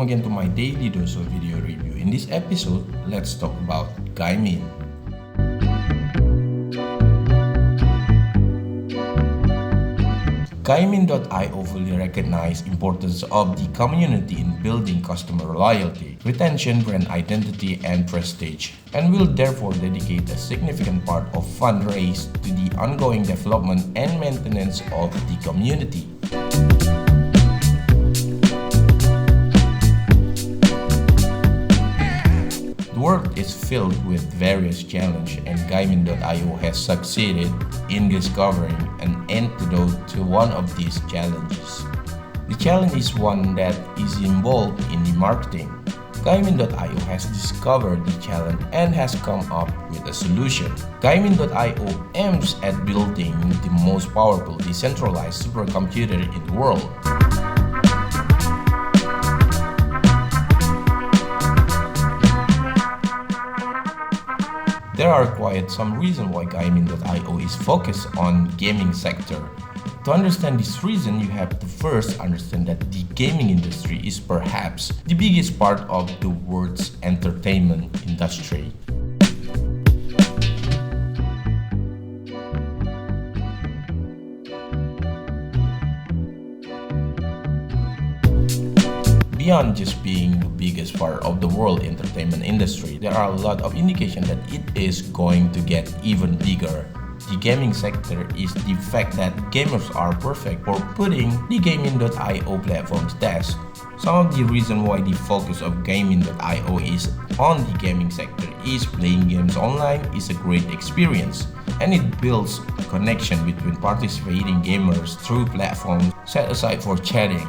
again to my daily dose of video review. In this episode, let's talk about Gaimin. Gaimin.io fully recognizes importance of the community in building customer loyalty, retention, brand identity, and prestige, and will therefore dedicate a significant part of fundraise to the ongoing development and maintenance of the community. The world is filled with various challenges, and Gaimin.io has succeeded in discovering an antidote to one of these challenges. The challenge is one that is involved in the marketing. Gaimin.io has discovered the challenge and has come up with a solution. Gaimin.io aims at building the most powerful decentralized supercomputer in the world. There are quite some reasons why Gaimin.io is focused on gaming sector. To understand this reason, you have to first understand that the gaming industry is perhaps the biggest part of the world's entertainment industry. Beyond just being the biggest part of the world entertainment industry, there are a lot of indications that it is going to get even bigger. The gaming sector is the fact that gamers are perfect for putting the Gaimin.io platform to test. Some of the reasons why the focus of Gaimin.io is on the gaming sector is playing games online is a great experience, and it builds a connection between participating gamers through platforms set aside for chatting.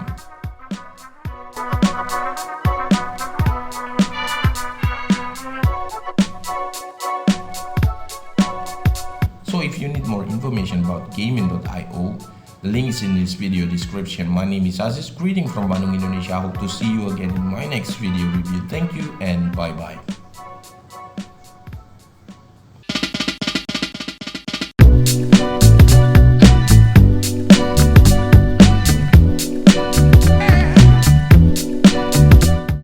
So if you need more information about Gaimin.io, the link is in this video description. My name is Aziz, greeting from Bandung, Indonesia. Hope to see you again in my next video review. Thank you and bye bye.